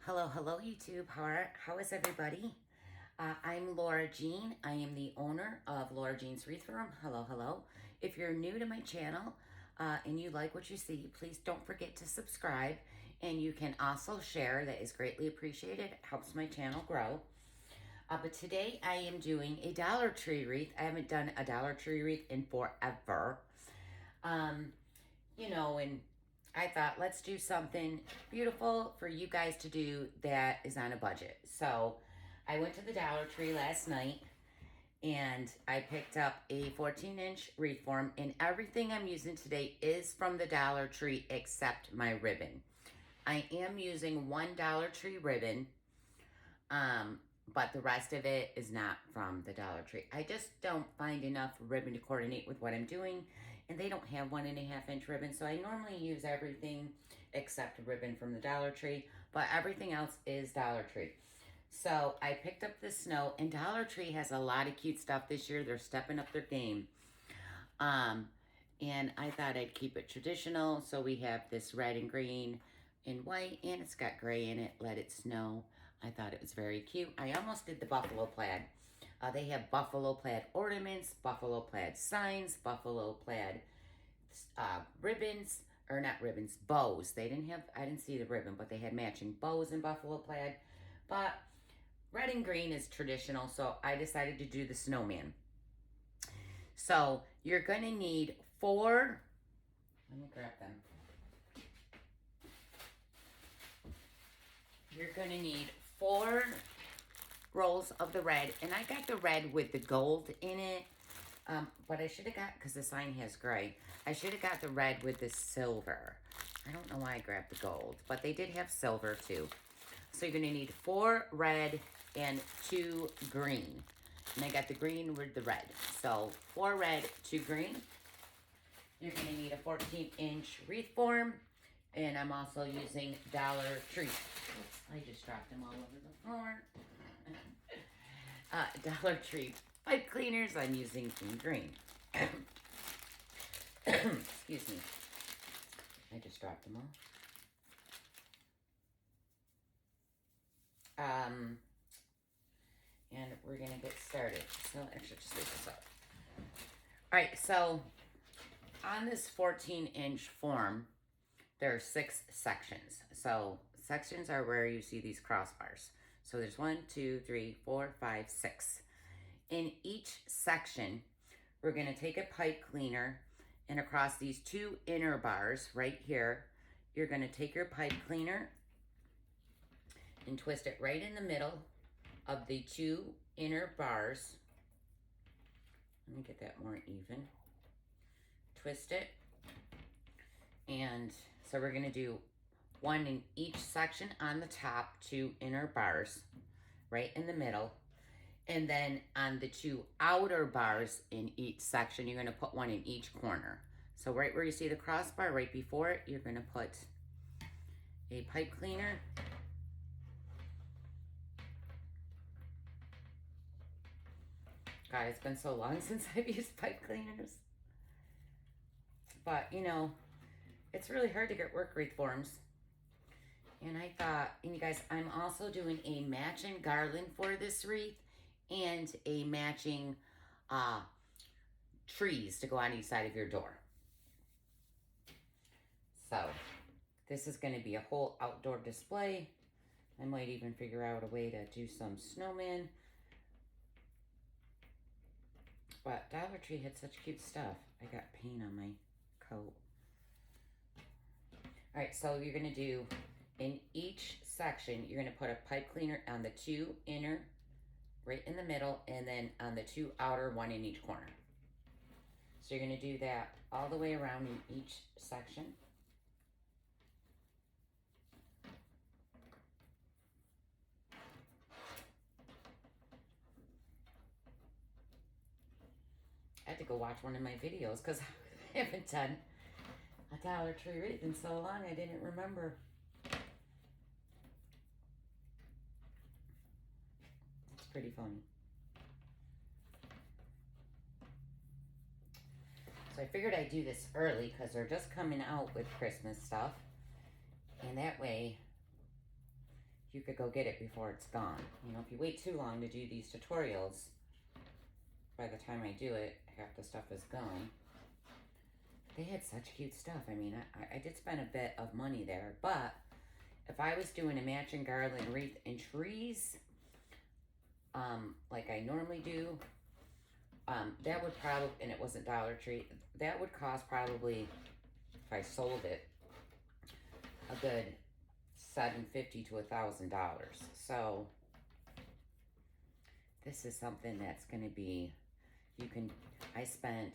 Hello, YouTube. How is everybody? I'm Laura Jean. I am the owner of Laura Jean's Wreath Room. Hello. If you're new to my channel and you like what you see, please don't forget to subscribe. And you can also share. That is greatly appreciated. It helps my channel grow. But today I am doing a Dollar Tree wreath. I haven't done a Dollar Tree wreath in forever. And I thought, let's do something beautiful for you guys to do that is on a budget. So I went to the Dollar Tree last night and I picked up a 14-inch wreath form, and everything I'm using today is from the Dollar Tree except my ribbon. I am using one Dollar Tree ribbon, but the rest of it is not from the Dollar Tree. I just don't find enough ribbon to coordinate with what I'm doing, and they don't have 1.5-inch ribbon, so I normally use everything except ribbon from the Dollar Tree, but everything else is Dollar Tree. So I picked up the snow, and Dollar Tree has a lot of cute stuff this year. They're stepping up their game. And I thought I'd keep it traditional, so we have this red and green and white, and it's got gray in it. Let it snow. I thought it was very cute. I almost did the buffalo plaid. They have buffalo plaid ornaments, buffalo plaid signs, buffalo plaid ribbons, or not ribbons, bows. I didn't see the ribbon, but they had matching bows in buffalo plaid. But red and green is traditional, so I decided to do the snowman. So you're going to need let me grab them. You're going to need 4 rolls of the red, and I got the red with the gold in it, but I should have got, because the sign has gray, I should have got the red with the silver. I don't know why I grabbed the gold, but they did have silver too. So you're going to need 4 red and 2 green, and I got the green with the red. So 4 red, 2 green. You're going to need a 14-inch wreath form, and I'm also using Dollar Tree. Oops, I just dropped them all over the floor. Dollar Tree pipe cleaners I'm using in green. Excuse me. I just dropped them all. And we're going to get started. So actually, just leave this up. All right, so on this 14-inch form, there are 6 sections. So sections are where you see these crossbars. So there's 1, 2, 3, 4, 5, 6. In each section, we're going to take a pipe cleaner, and across these 2 inner bars right here, you're going to take your pipe cleaner and twist it right in the middle of the 2 inner bars. Let me get that more even. Twist it. And so we're going to do 1 in each section on the top, 2 inner bars right in the middle. And then on the 2 outer bars in each section, you're going to put 1 in each corner. So right where you see the crossbar, right before it, you're going to put a pipe cleaner. God, it's been so long since I've used pipe cleaners. But, it's really hard to get work wreath forms. And I thought, and you guys, I'm also doing a matching garland for this wreath and a matching trees to go on each side of your door. So this is going to be a whole outdoor display. I might even figure out a way to do some snowmen. But Dollar Tree had such cute stuff. I got paint on my coat. All right, so you're going to do, in each section, you're going to put a pipe cleaner on the 2 inner, right in the middle, and then on the 2 outer, 1 in each corner. So you're going to do that all the way around in each section. I had to go watch one of my videos because I haven't done a Dollar Tree wreath in so long, I didn't remember. It's pretty funny. So I figured I'd do this early because they're just coming out with Christmas stuff. And that way you could go get it before it's gone. You know, if you wait too long to do these tutorials, by the time I do it, half the stuff is gone. They had such cute stuff. I mean, I did spend a bit of money there, but if I was doing a matching garland, wreath, and trees, like I normally do, that would probably, and it wasn't Dollar Tree, that would cost probably, if I sold it, a good $750 to $1,000. So this is something that's going to be, I spent,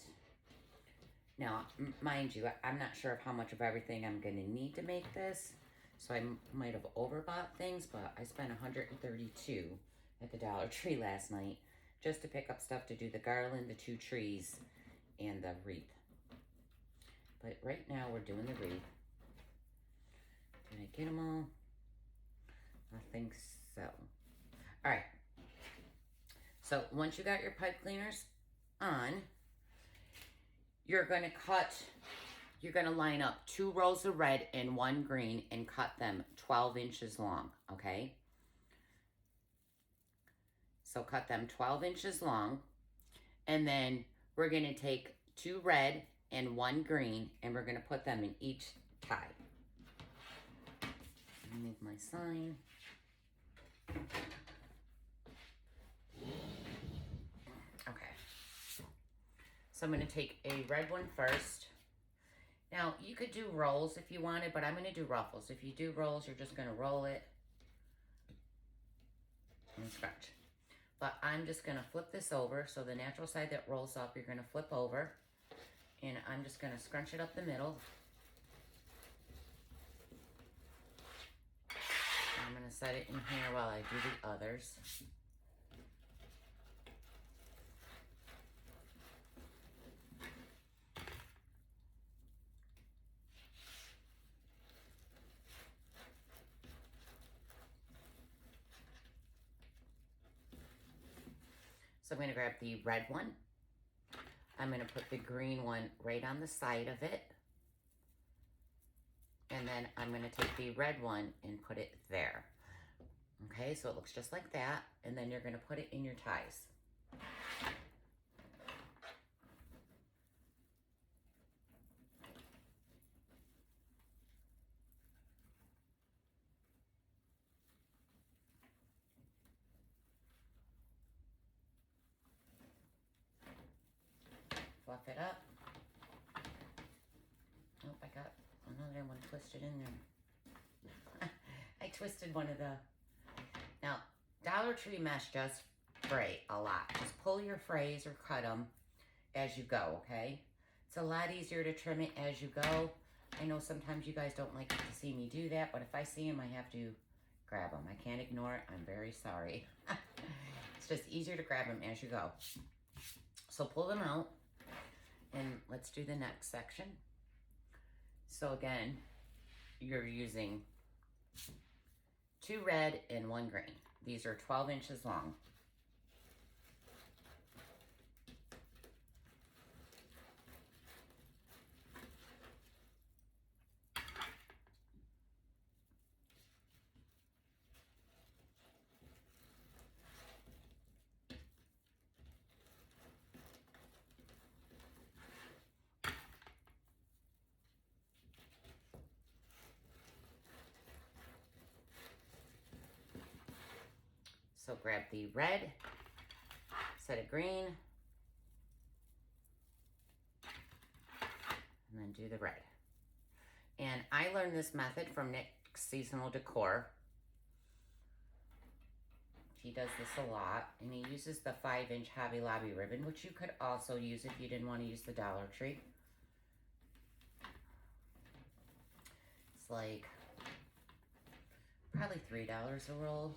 now mind you, I'm not sure of how much of everything I'm going to need to make this, so I might have overbought things, but I spent $132 at the Dollar Tree last night just to pick up stuff to do the garland, the 2 trees, and the wreath. But right now we're doing the wreath. Did I get them all? I think so. All right. So once you got your pipe cleaners on, you're going to line up 2 rows of red and 1 green and cut them 12 inches long, okay? So cut them 12 inches long, and then we're going to take 2 red and 1 green, and we're going to put them in each tie. Move my sign. Okay. So I'm going to take a red one first. Now, you could do rolls if you wanted, but I'm going to do ruffles. If you do rolls, you're just going to roll it and scratch. But I'm just going to flip this over. So the natural side that rolls up, you're going to flip over. And I'm just going to scrunch it up the middle. I'm going to set it in here while I do the others. So I'm going to grab the red one. I'm going to put the green one right on the side of it. And then I'm going to take the red one and put it there. Okay, so it looks just like that. And then you're going to put it in your ties. Fluff it up. Oh, I got another one twisted in there. I twisted one of the... Now, Dollar Tree mesh does fray a lot. Just pull your frays or cut them as you go, okay? It's a lot easier to trim it as you go. I know sometimes you guys don't like to see me do that, but if I see them, I have to grab them. I can't ignore it. I'm very sorry. It's just easier to grab them as you go. So pull them out. And let's do the next section. So again, you're using 2 red and 1 green. These are 12 inches long. So grab the red, set of green, and then do the red. And I learned this method from Nick's Seasonal Decor. He does this a lot, and he uses the 5-inch Hobby Lobby ribbon, which you could also use if you didn't want to use the Dollar Tree. It's like probably $3 a roll.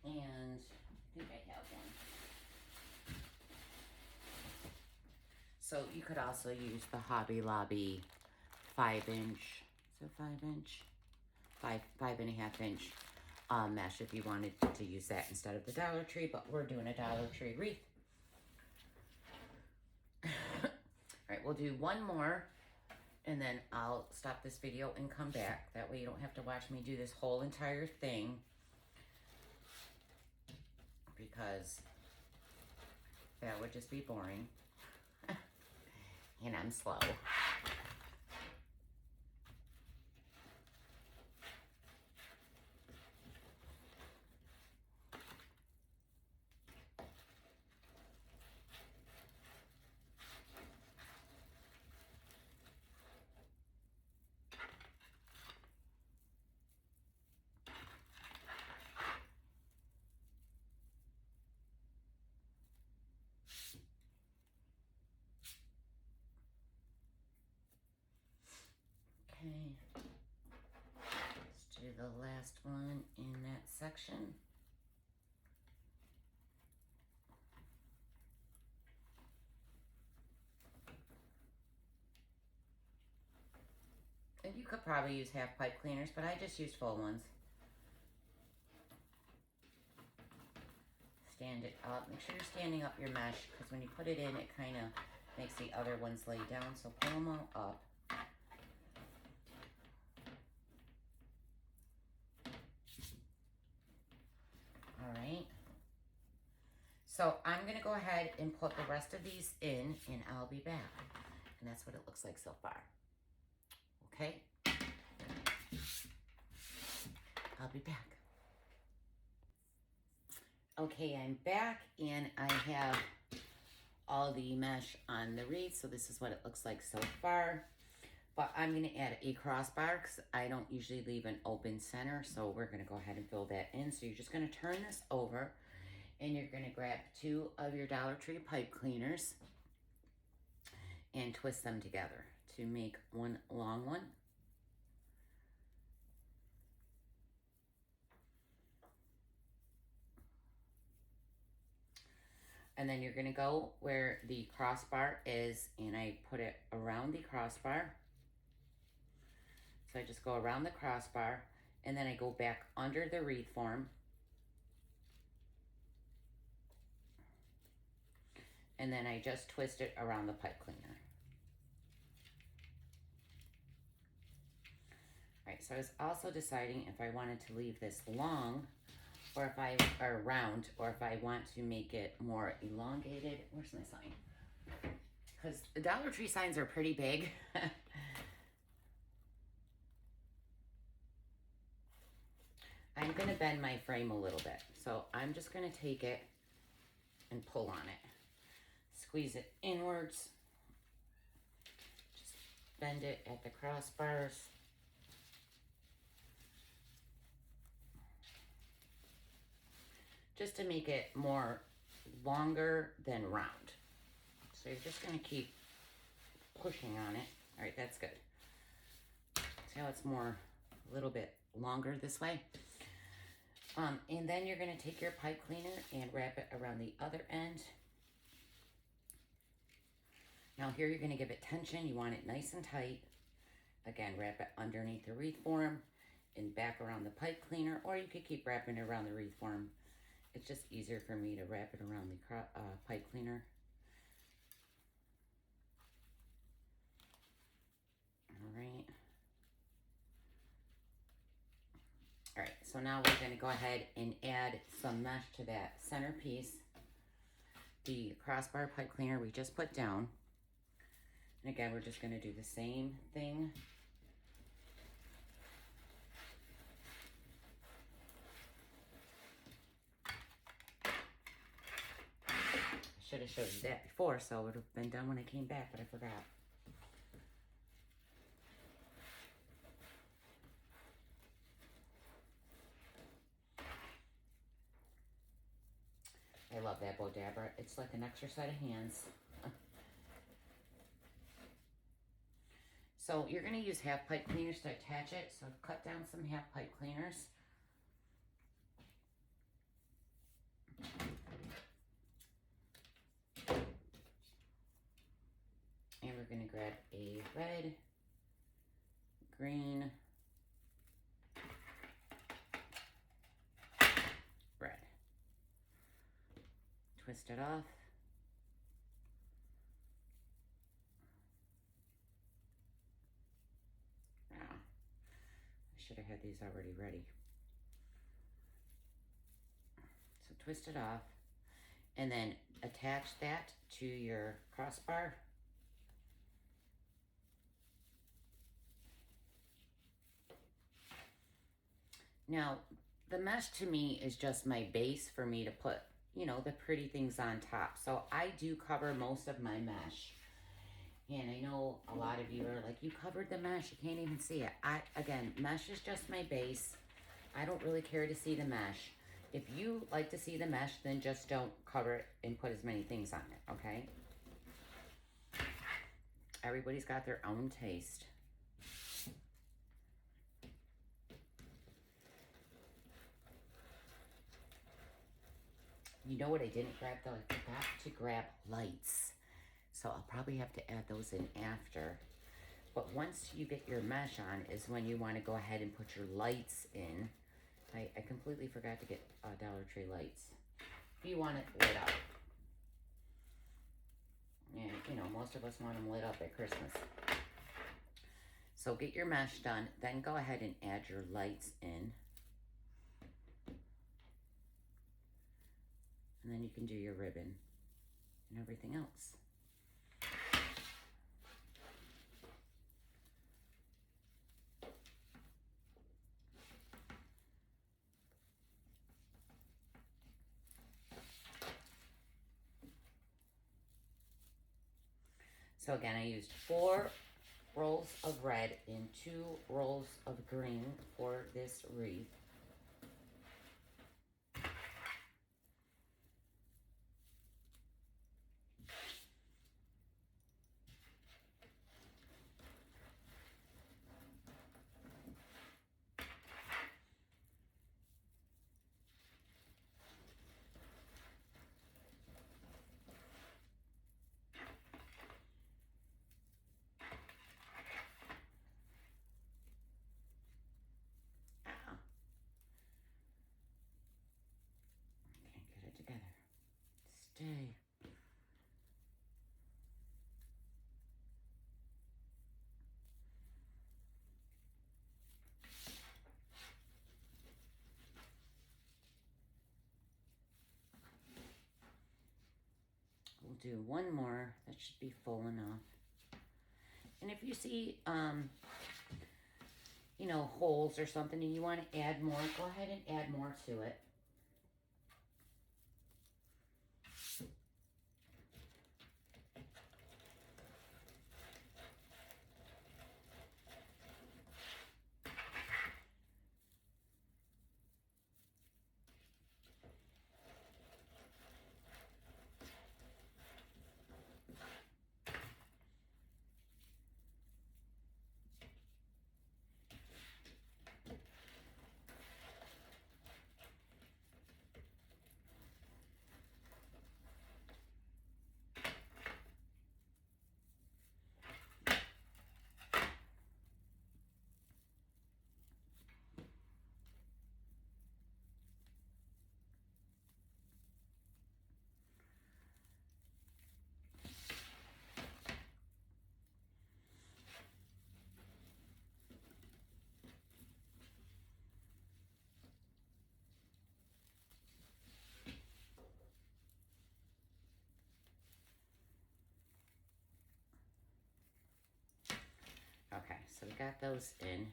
And I think I have one. So you could also use the Hobby Lobby 5-inch, is it 5-inch? 5.5-inch mesh if you wanted to use that instead of the Dollar Tree, but we're doing a Dollar Tree wreath. All right, we'll do one more And then I'll stop this video and come back. That way you don't have to watch me do this whole entire thing, because that would just be boring. And I'm slow. Okay, let's do the last one in that section. And you could probably use half pipe cleaners, but I just use full ones. Stand it up. Make sure you're standing up your mesh, because when you put it in, it kind of makes the other ones lay down. So pull them all up. All right. So I'm going to go ahead and put the rest of these in, and I'll be back. And that's what it looks like so far. Okay? I'll be back. Okay, I'm back, and I have all the mesh on the wreath, so this is what it looks like so far. But I'm going to add a crossbar because I don't usually leave an open center, so we're going to go ahead and fill that in. So you're just going to turn this over, and you're going to grab 2 of your Dollar Tree pipe cleaners and twist them together to make one long one. And then you're going to go where the crossbar is, and I put it around the crossbar. So I just go around the crossbar, and then I go back under the wreath form. And then I just twist it around the pipe cleaner. All right, so I was also deciding if I wanted to leave this long, or round, or if I want to make it more elongated. Where's my sign? Because the Dollar Tree signs are pretty big. I'm going to bend my frame a little bit. So I'm just going to take it and pull on it. Squeeze it inwards. Just bend it at the crossbars. Just to make it more longer than round. So you're just going to keep pushing on it. All right, that's good. See how it's more, a little bit longer this way? And then you're going to take your pipe cleaner and wrap it around the other end. Now here you're going to give it tension. You want it nice and tight. Again, wrap it underneath the wreath form and back around the pipe cleaner, or you could keep wrapping it around the wreath form. It's just easier for me to wrap it around the pipe cleaner. All right. All right, so now we're going to go ahead and add some mesh to that centerpiece. The crossbar pipe cleaner we just put down. And again, we're just going to do the same thing. I should have showed you that before, so it would have been done when I came back, but I forgot. I love that bow dabber. It's like an extra set of hands. So you're going to use half pipe cleaners to attach it. So cut down some half pipe cleaners. And we're going to grab a red, green, red. Twist it off. should have had these already ready. So twist it off and then attach that to your crossbar. Now, the mesh to me is just my base for me to put, you know, the pretty things on top. So I do cover most of my mesh. And I know a lot of you are like, you covered the mesh, you can't even see it. Again, mesh is just my base. I don't really care to see the mesh. If you like to see the mesh, then just don't cover it and put as many things on it, okay? Everybody's got their own taste. You know what I didn't grab though? I forgot to grab lights. So I'll probably have to add those in after. But once you get your mesh on is when you want to go ahead and put your lights in. I completely forgot to get Dollar Tree lights. If you want it lit up. And you know, most of us want them lit up at Christmas. So get your mesh done, then go ahead and add your lights in. And then you can do your ribbon and everything else. So again, I used 4 rolls of red and 2 rolls of green for this wreath. Together. Stay. We'll do one more. That should be full enough. And if you see, you know, holes or something and you want to add more, go ahead and add more to it. Okay, so we got those in.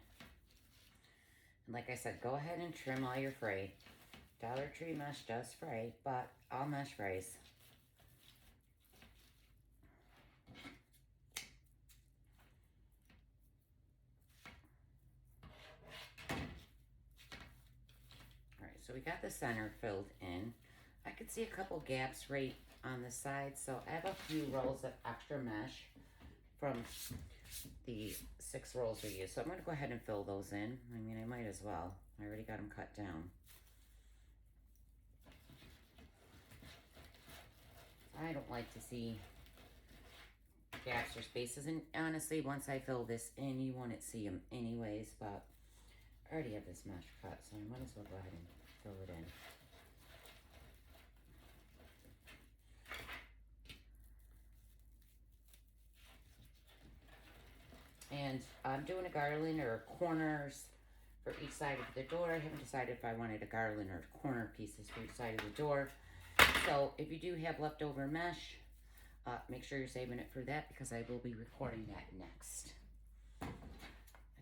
And like I said, go ahead and trim all your fray. Dollar Tree mesh does fray, but all mesh frays. Alright, so we got the center filled in. I could see a couple gaps right on the side, so I have a few rolls of extra mesh from the 6 rolls we used. So I'm going to go ahead and fill those in. I mean, I might as well. I already got them cut down. I don't like to see gaps or spaces. And honestly, once I fill this in, you won't see them anyways. But I already have this mesh cut, so I might as well go ahead and fill it in. And I'm doing a garland or corners for each side of the door. I haven't decided if I wanted a garland or corner pieces for each side of the door. So if you do have leftover mesh, make sure you're saving it for that because I will be recording that next. As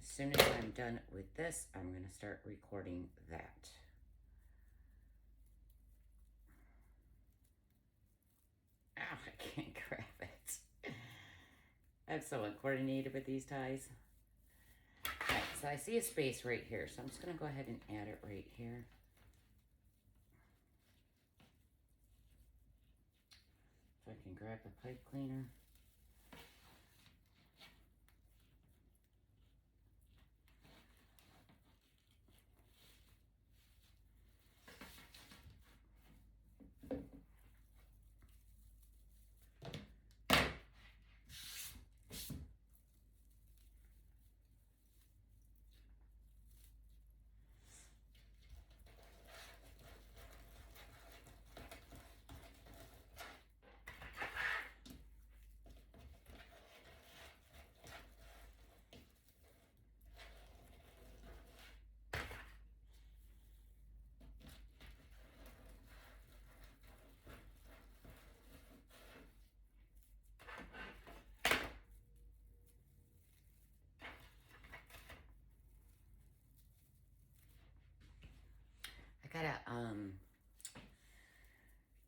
soon as I'm done with this, I'm going to start recording that. Oh, I can't grab it. I'm so uncoordinated with these ties. All right, so I see a space right here, so I'm just going to go ahead and add it right here. If I can grab a pipe cleaner.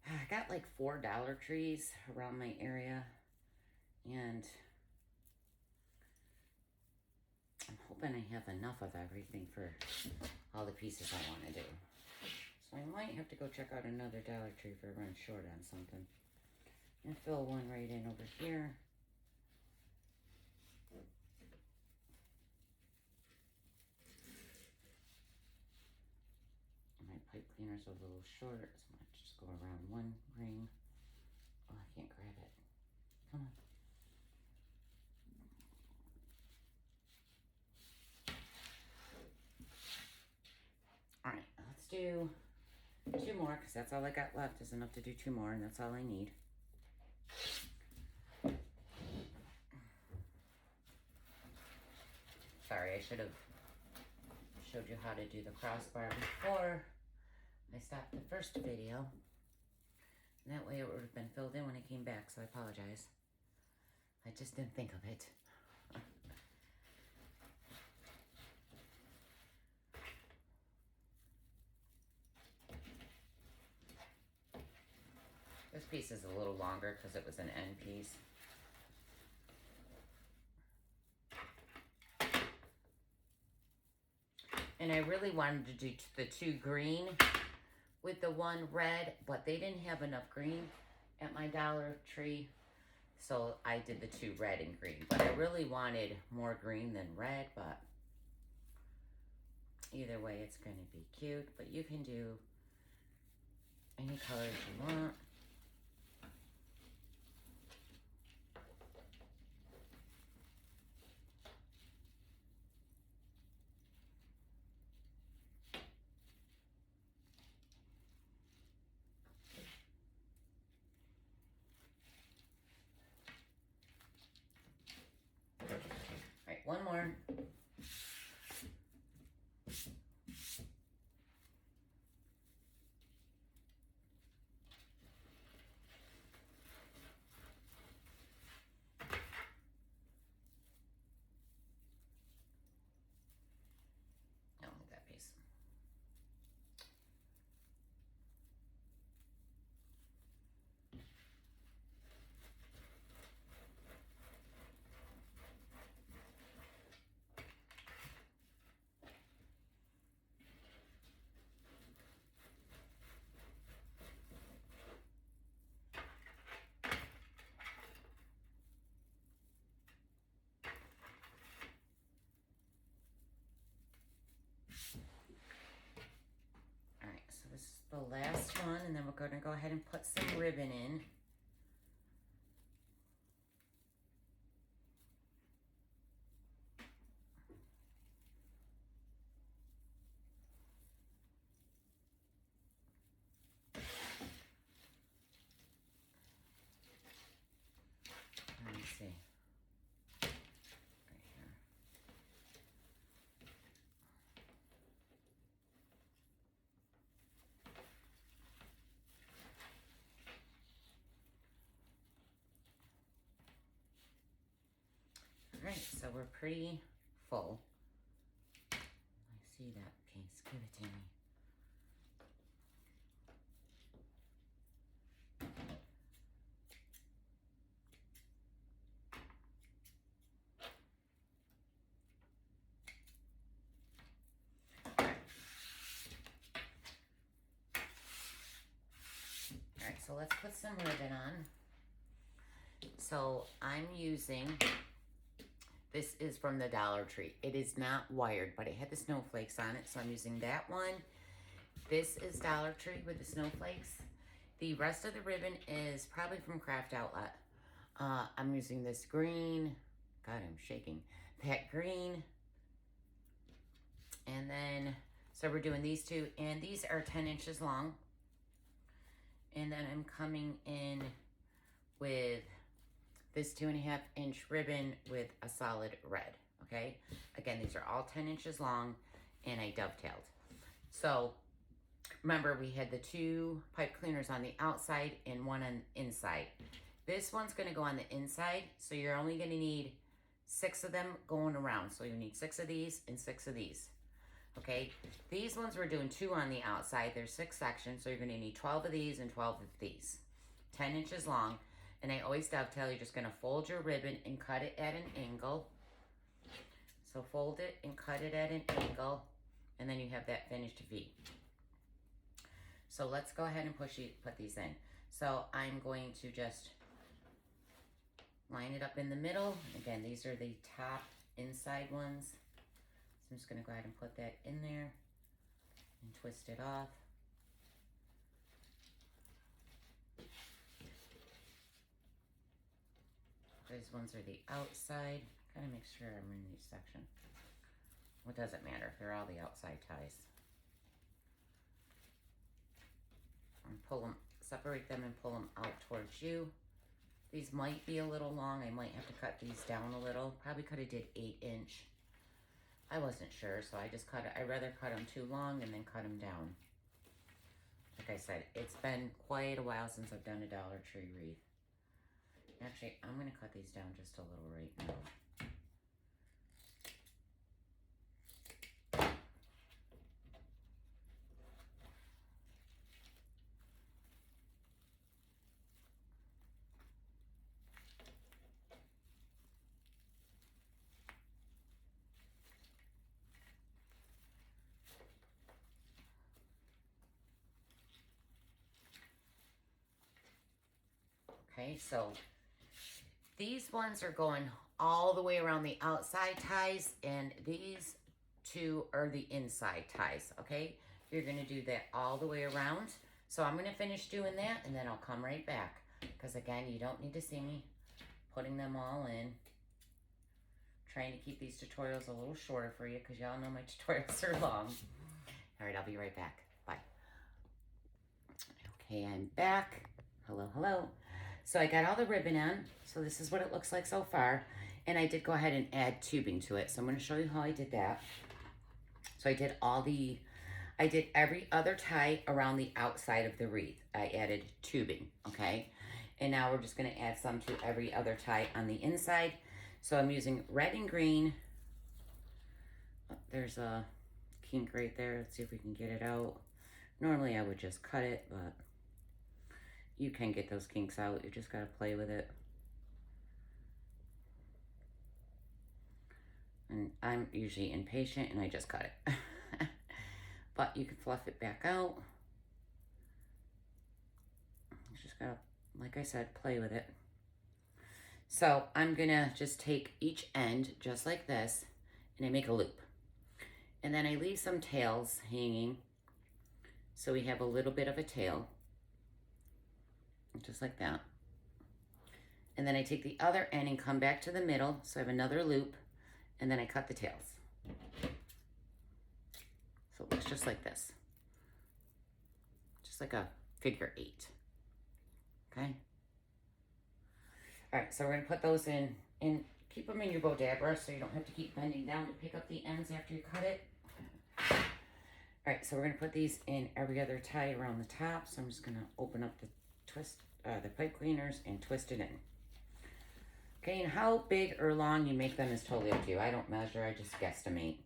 I got like 4 Dollar Trees around my area, and I'm hoping I have enough of everything for all the pieces I want to do. So I might have to go check out another Dollar Tree if I run short on something. I'm gonna fill one right in over here. My pipe cleaner's a little short, so I'm gonna just go around one ring. Oh, I can't grab it. Come on. All right, let's do 2 more because that's all I got left is enough to do 2 more, and that's all I need. Sorry, I should have showed you how to do the crossbar before I stopped the first video. And that way it would have been filled in when I came back, so I apologize. I just didn't think of it. This piece is a little longer because it was an end piece. And I really wanted to do the 2 green with the 1 red, but they didn't have enough green at my Dollar Tree. So I did the 2 red and green. But I really wanted more green than red, but either way it's going to be cute. But you can do any colors you want. One more. I don't like that piece. The last one, and then we're going to go ahead and put some ribbon in. Let me see. Right here. we're pretty full. I see that piece. Give it to me. All right, so let's put some ribbon on. So I'm using, this is from the Dollar Tree. It is not wired, but it had the snowflakes on it, so I'm using that one. This is Dollar Tree with the snowflakes. The rest of the ribbon is probably from Craft Outlet. I'm using this green. God, I'm shaking. That green. And then, so we're doing these two, and these are 10 inches long. And then I'm coming in with this 2.5 inch ribbon with a solid red, okay? Again, these are all 10 inches long, and I dovetailed. So, remember, we had the 2 pipe cleaners on the outside and 1 on the inside. This one's gonna go on the inside, so you're only gonna need 6 of them going around. So you need 6 of these and 6 of these, okay? These ones we're doing 2 on the outside. There's 6 sections, so you're gonna need 12 of these and 12 of these. 10 inches long, and I always dovetail. You're just gonna fold your ribbon and cut it at an angle. So fold it and cut it at an angle, and then you have that finished V. So let's go ahead and put these in. So I'm going to just line it up in the middle. Again, these are the top inside ones. So I'm just gonna go ahead and put that in there and twist it off. These ones are the outside. Gotta make sure I'm in each section. What does it matter? They're all the outside ties. And pull them, separate them and pull them out towards you. These might be a little long. I might have to cut these down a little. Probably could have did 8 inch. I wasn't sure, so I just cut it. I'd rather cut them too long and then cut them down. Like I said, it's been quite a while since I've done a Dollar Tree wreath. Actually, I'm going to cut these down just a little right now. Okay, so these ones are going all the way around the outside ties, and these 2 are the inside ties, okay? You're going to do that all the way around. So I'm going to finish doing that, and then I'll come right back. Because, again, you don't need to see me putting them all in. Trying to keep these tutorials a little shorter for you, because y'all know my tutorials are long. All right, I'll be right back. Bye. Okay, I'm back. Hello, hello. So I got all the ribbon on. So this is what it looks like so far. And I did go ahead and add tubing to it. So I'm going to show you how I did that. So I did every other tie around the outside of the wreath. I added tubing, okay? And now we're just going to add some to every other tie on the inside. So I'm using red and green. Oh, there's a kink right there. Let's see if we can get it out. Normally I would just cut it, but you can get those kinks out. You just got to play with it. And I'm usually impatient and I just cut it. But you can fluff it back out. You just got to, like I said, play with it. So I'm going to just take each end just like this and I make a loop. And then I leave some tails hanging. So we have a little bit of a tail. Just like that. And then I take the other end and come back to the middle. So I have another loop. And then I cut the tails. So it looks just like this. Just like a figure 8. Okay? All right, so we're going to put those in and keep them in your bodabra so you don't have to keep bending down to pick up the ends after you cut it. All right, so we're going to put these in every other tie around the top. So I'm just going to open up the pipe cleaners and twist it in. Okay, and how big or long you make them is totally up to you. I don't measure, I just guesstimate.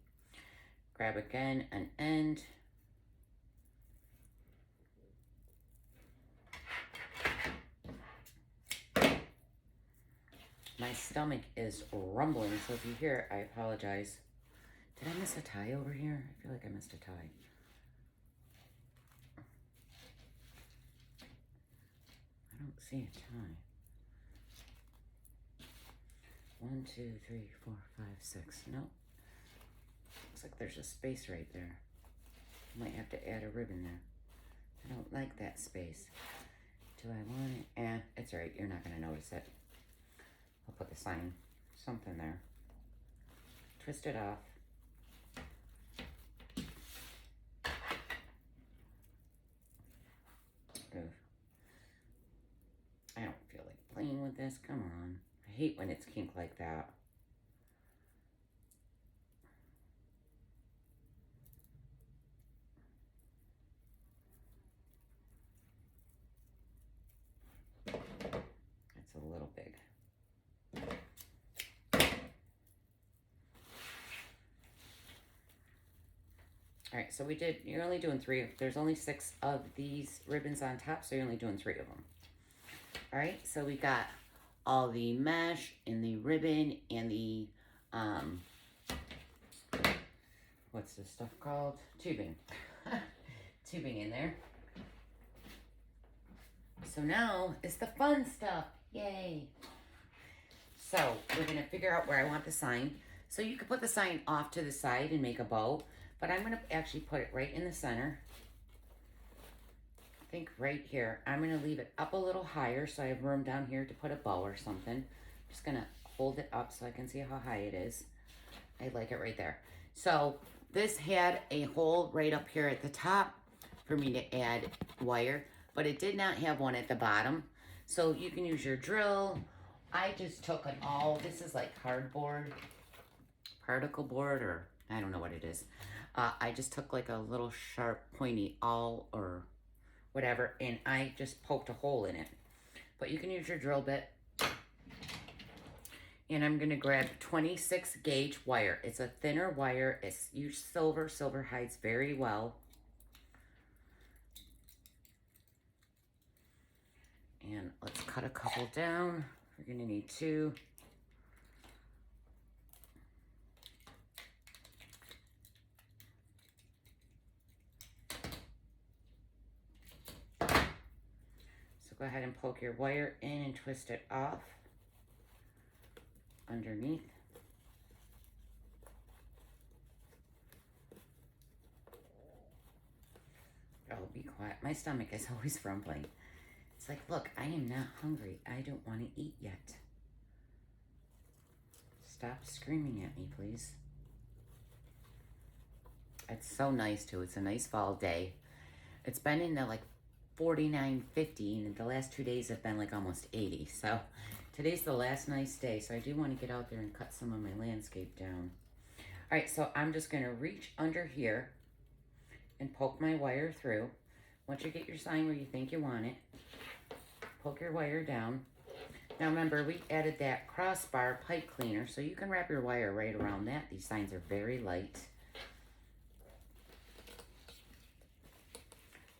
Grab again an end. My stomach is rumbling, so if you hear it, I apologize. Did I miss a tie over here? I feel like I missed a tie. I don't see a tie. 1, 2, 3, 4, 5, 6. Nope. Looks like there's a space right there. Might have to add a ribbon there. I don't like that space. Do I want it? It's all right. You're not going to notice it. I'll put the sign, something there. Twist it off. Oof. I don't feel like playing with this. Come on. I hate when it's kink like that. That's a little big. All right, so you're only doing 3. There's only 6 of these ribbons on top, so you're only doing 3 of them. All right, so we got all the mesh and the ribbon and the, what's this stuff called? Tubing. Tubing in there. So now it's the fun stuff. Yay. So we're going to figure out where I want the sign. So you could put the sign off to the side and make a bow, but I'm going to actually put it right in the center. I think right here. I'm going to leave it up a little higher so I have room down here to put a bow or something. I'm just going to hold it up so I can see how high it is. I like it right there. So this had a hole right up here at the top for me to add wire, but it did not have one at the bottom. So you can use your drill. I just took this is like cardboard, particle board, or I don't know what it is. I just took like a little sharp pointy awl or whatever, and I just poked a hole in it. But you can use your drill bit. And I'm gonna grab 26 gauge wire. It's a thinner wire. It's used silver. Silver hides very well. And let's cut a couple down. We're gonna need 2. So go ahead and poke your wire in and twist it off underneath. Oh, be quiet. My stomach is always rumbling. It's like, look, I am not hungry. I don't want to eat yet. Stop screaming at me, please. It's so nice, too. It's a nice fall day. It's been in the, like, 49, 50, and the last 2 days have been, like, almost 80. So today's the last nice day, so I do want to get out there and cut some of my landscape down. All right, so I'm just going to reach under here and poke my wire through. Once you get your sign where you think you want it, poke your wire down. Now remember, we added that crossbar pipe cleaner, so you can wrap your wire right around that. These signs are very light.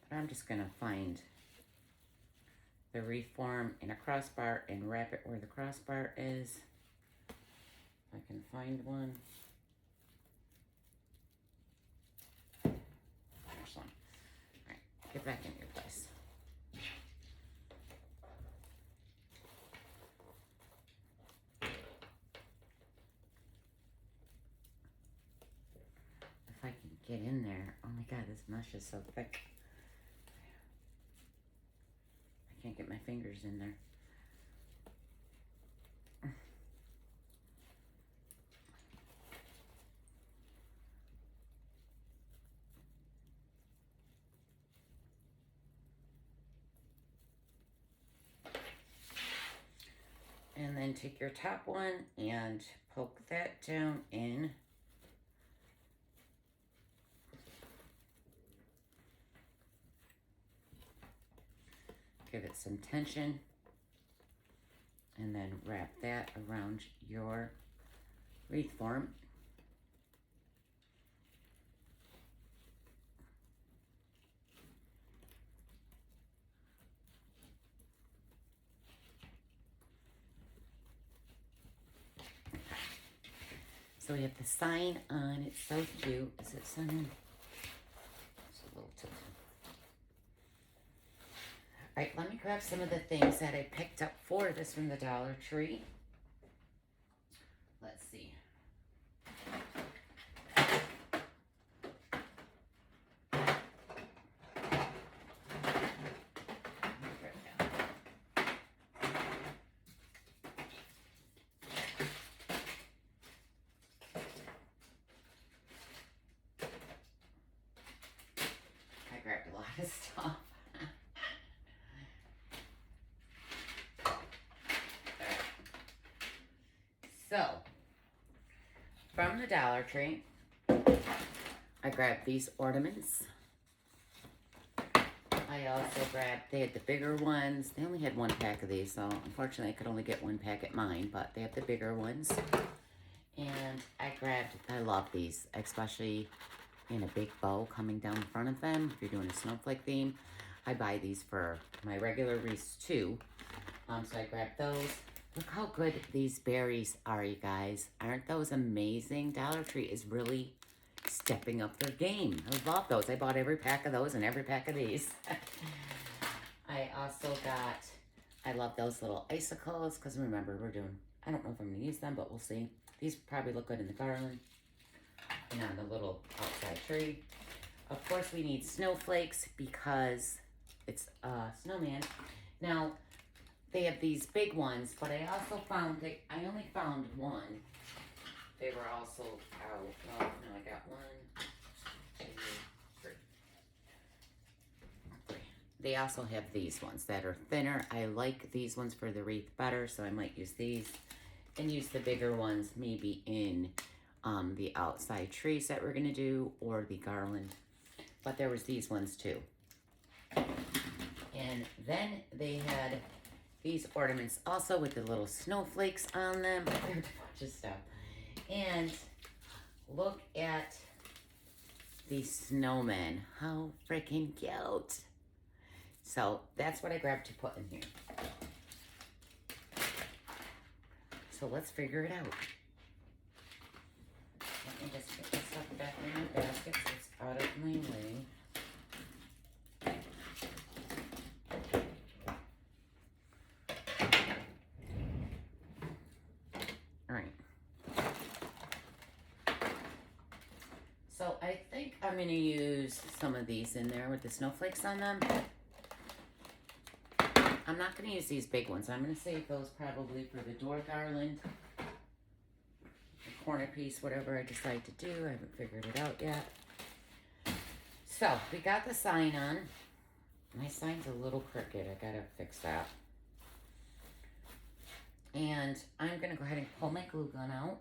But I'm just going to find the reform in a crossbar and wrap it where the crossbar is. If I can find one. There's one. All right, get back in your place. If I can get in there. Oh my God, this mesh is so thick. I can't get my fingers in there. And then take your top one and poke that down in. Give it some tension. And and then wrap that around your wreath form. So we have the sign on. It's so cute. Is it sign? It's a little tilted. All right, let me grab some of the things that I picked up for this from the Dollar Tree. Let's see. I grabbed a lot of stuff. So, from the Dollar Tree, I grabbed these ornaments. I also grabbed, they had the bigger ones. They only had one pack of these, so unfortunately I could only get one pack at mine, but they have the bigger ones. And I grabbed, I love these, especially in a big bow coming down the front of them. If you're doing a snowflake theme, I buy these for my regular wreaths too. So I grabbed those. Look how good these berries are, you guys. Aren't those amazing? Dollar Tree is really stepping up their game. I love those. I bought every pack of those and every pack of these. I also got, I love those little icicles because remember we're doing, I don't know if I'm going to use them, but we'll see. These probably look good in the garland and on the little outside tree. Of course we need snowflakes because it's a snowman. Now, they have these big ones, but I also found, I only found one. They were also out. Well, no, I got 1, 2, 3. They also have these ones that are thinner. I like these ones for the wreath better, so I might use these. And use the bigger ones maybe in the outside trees that we're going to do, or the garland. But there was these ones too. And then they had these ornaments also with the little snowflakes on them. I grabbed a bunch of stuff. And look at the snowman. How freaking cute. So that's what I grabbed to put in here. So let's figure it out. Let me just get this stuff back in my basket so it's out of my way. So I think I'm going to use some of these in there with the snowflakes on them. I'm not going to use these big ones. I'm going to save those probably for the door garland, the corner piece, whatever I decide to do. I haven't figured it out yet. So we got the sign on. My sign's a little crooked. I got to fix that. And I'm going to go ahead and pull my glue gun out.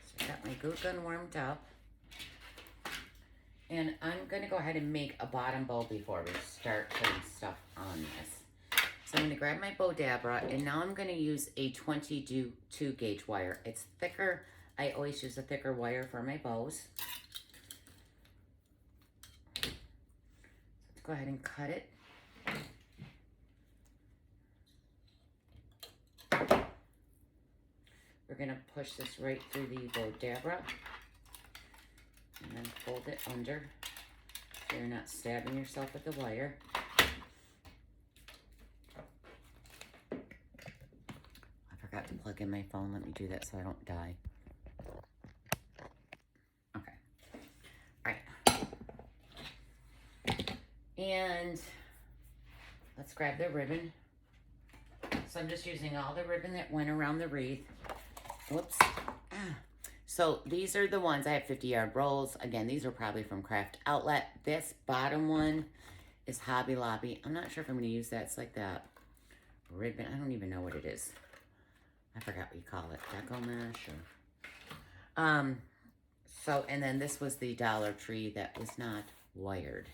So I got my glue gun warmed up. And I'm going to go ahead and make a bottom bow before we start putting stuff on this. So I'm going to grab my bow dabra, and now I'm going to use a 22 gauge wire. It's thicker. I always use a thicker wire for my bows. So let's go ahead and cut it. We're going to push this right through the bow dabra. And then fold it under so you're not stabbing yourself with the wire. I forgot to plug in my phone. Let me do that so I don't die. Okay. All right. And let's grab the ribbon. So I'm just using all the ribbon that went around the wreath. Whoops. So these are the ones, I have 50-yard rolls. Again, these are probably from Craft Outlet. This bottom one is Hobby Lobby. I'm not sure if I'm going to use that. It's like that ribbon. I don't even know what it is. I forgot what you call it. Deco mesh or... So, and then this was the Dollar Tree that was not wired.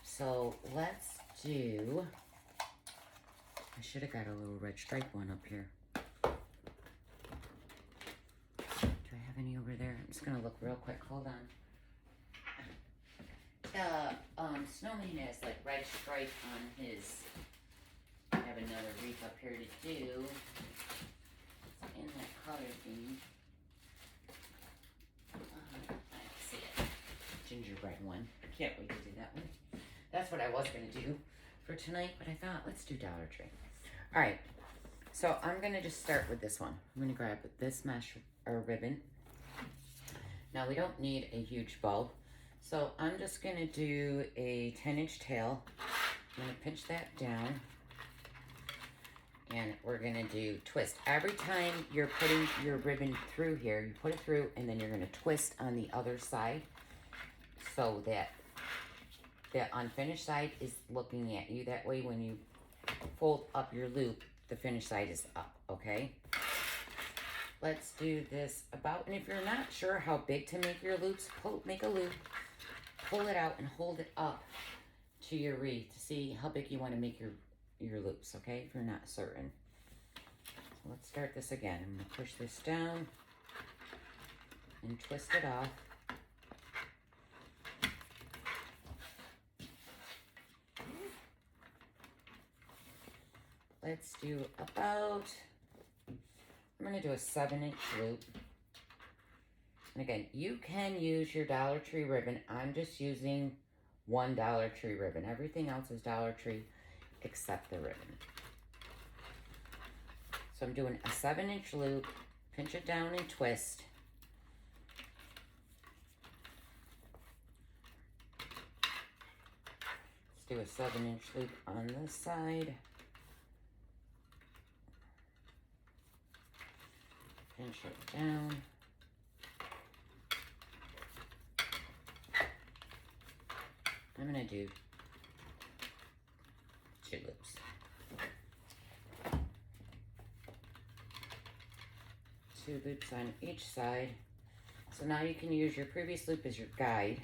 So let's do I should have got a little red stripe one up here. Do I have any over there? I'm just gonna look real quick. Hold on. Snowman has like red stripe on his. I have another wreath up here to do. It's in that color theme. I see it. Gingerbread one. I can't wait to do that one. That's what I was gonna do for tonight, but I thought let's do Dollar Tree. All right. So I'm gonna just start with this one. I'm gonna grab this mesh or ribbon. Now we don't need a huge bow. So I'm just gonna do a 10-inch tail. I'm gonna pinch that down. And we're gonna do twist. Every time you're putting your ribbon through here, you put it through and then you're gonna twist on the other side so that the unfinished side is looking at you. That way when you fold up your loop, the finished side is up, okay? Let's do this about, and if you're not sure how big to make your loops, make a loop, pull it out and hold it up to your wreath to see how big you want to make your loops, okay? If you're not certain. So let's start this again. I'm gonna push this down and twist it off. Let's do about, I'm gonna do a 7-inch loop. And again, you can use your Dollar Tree ribbon. I'm just using one Dollar Tree ribbon. Everything else is Dollar Tree except the ribbon. So I'm doing a 7-inch loop, pinch it down and twist. Let's do a 7-inch loop on this side. Pinch it down. I'm gonna do 2 loops. 2 loops on each side. So now you can use your previous loop as your guide.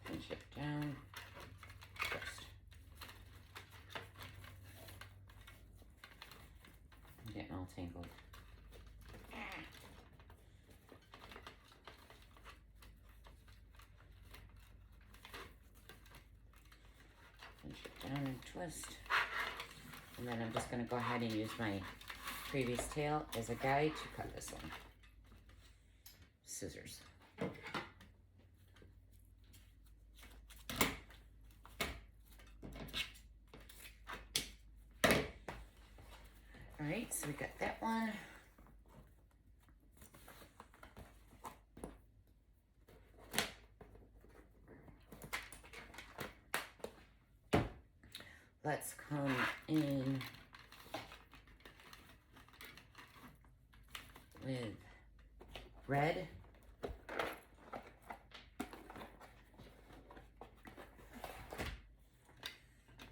Pinch it down, twist. I'm getting all tangled. Pinch it down and twist. And then I'm just going to go ahead and use my previous tail as a guide to cut this one. Scissors. All right, so we got that one. Let's come in with red.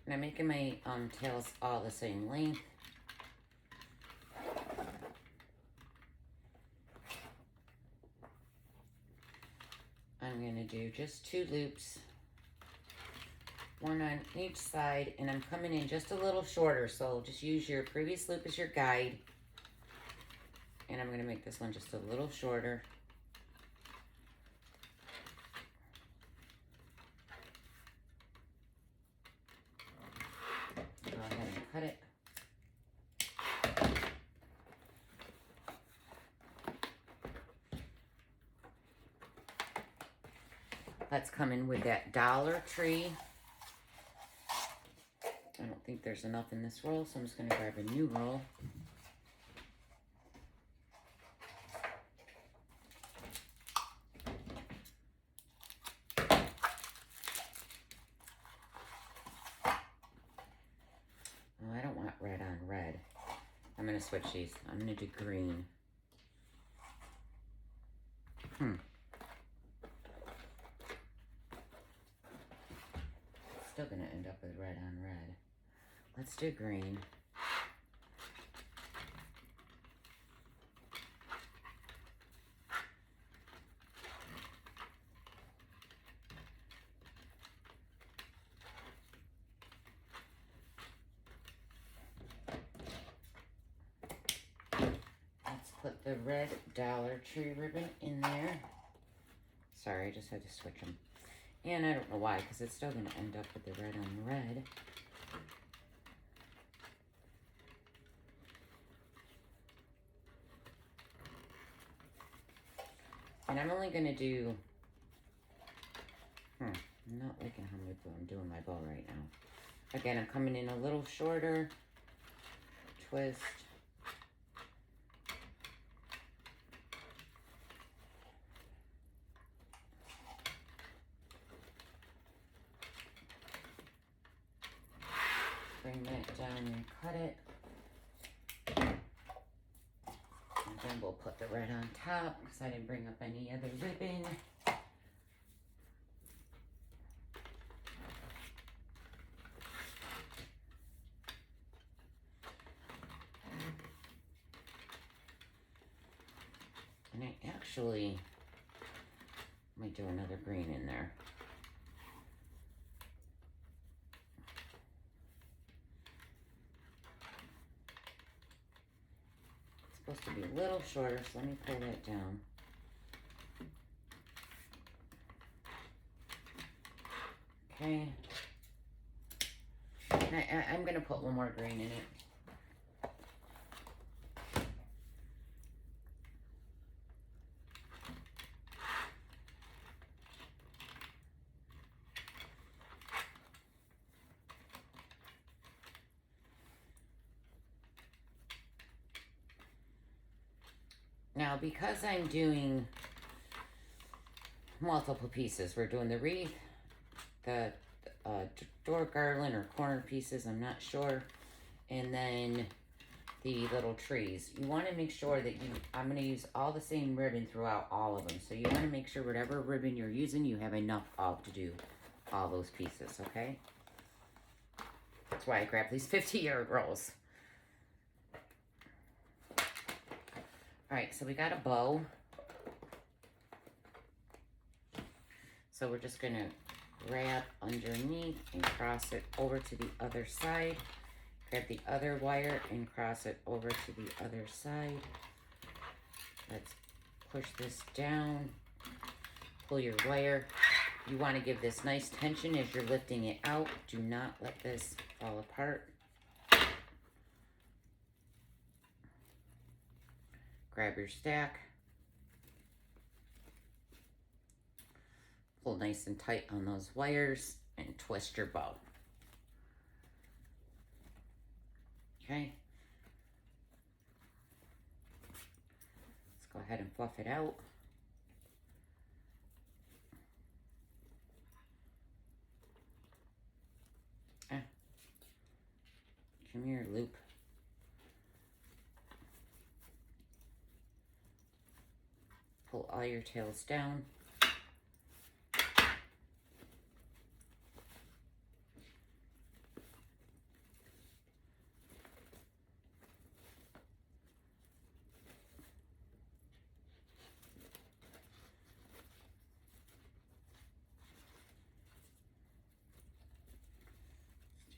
And I'm making my tails all the same length. I'm going to do just 2 loops. 1 on each side, and I'm coming in just a little shorter, so just use your previous loop as your guide. And I'm going to make this one just a little shorter. Go ahead and cut it. Let's come in with that Dollar Tree. I don't think there's enough in this roll, so I'm just going to grab a new roll. Oh, I don't want red on red. I'm going to switch these. I'm going to do green. Still going to end up with red on red. Let's do green. put the red Dollar Tree ribbon in there. Sorry, I just had to switch them. And I don't know why, because it's still going to end up with the red on red. And I'm only going to do... I'm not liking how I'm doing my bow right now. Again, I'm coming in a little shorter. Twist. Bring that down and cut it. And then we'll put the red on top because I didn't bring up any other ribbon. And I actually might do another green in there. It's supposed to be a little shorter, so let me pull that down. Okay. And I'm going to put one more green in it. Now, because I'm doing multiple pieces, we're doing the wreath, the door garland or corner pieces, I'm not sure, and then the little trees. You want to make sure that I'm going to use all the same ribbon throughout all of them. So you want to make sure whatever ribbon you're using, you have enough of to do all those pieces, okay? That's why I grabbed these 50-yard rolls. All right, so we got a bow. So we're just gonna grab underneath and cross it over to the other side. Grab the other wire and cross it over to the other side. Let's push this down. Pull your wire. You wanna give this nice tension as you're lifting it out. Do not let this fall apart. Grab your stack, pull nice and tight on those wires, and twist your bow. Okay. Let's go ahead and fluff it out. Come here, loop. Pull all your tails down. Let's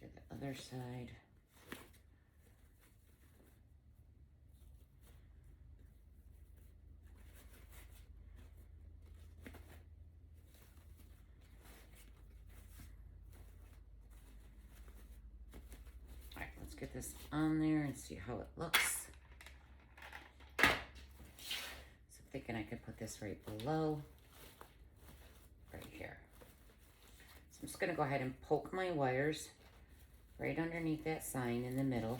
do the other side. Let's get this on there and see how it looks. So I'm thinking I could put this right below, right here. So I'm just gonna go ahead and poke my wires right underneath that sign in the middle.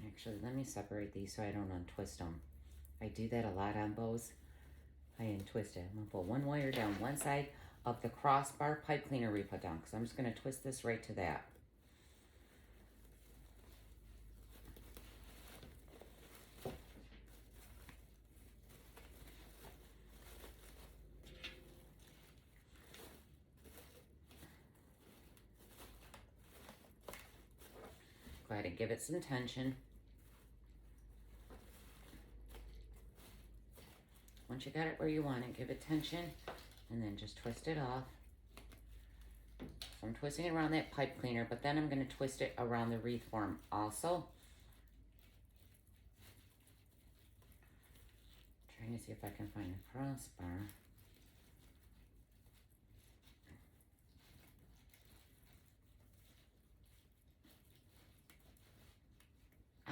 Actually, let me separate these so I don't untwist them. I do that a lot on bows. I untwist it. I'm gonna put one wire down one side of the crossbar pipe cleaner we put down, because I'm just going to twist this right to that. Go ahead and give it some tension. Once you got it where you want it, give it tension. And then just twist it off. So I'm twisting it around that pipe cleaner, but then I'm going to twist it around the wreath form also. Trying to see if I can find a crossbar.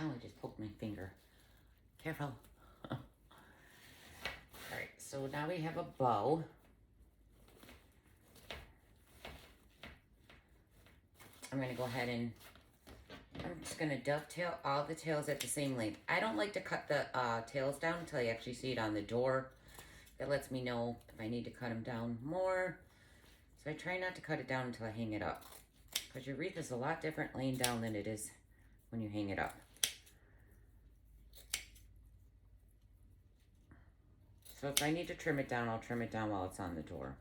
Oh, I just poked my finger. Careful. Alright, so now we have a bow. I'm going to go ahead and I'm just going to dovetail all the tails at the same length. I don't like to cut the tails down until I actually see it on the door. That lets me know if I need to cut them down more. So I try not to cut it down until I hang it up. Because your wreath is a lot different laying down than it is when you hang it up. So if I need to trim it down, I'll trim it down while it's on the door.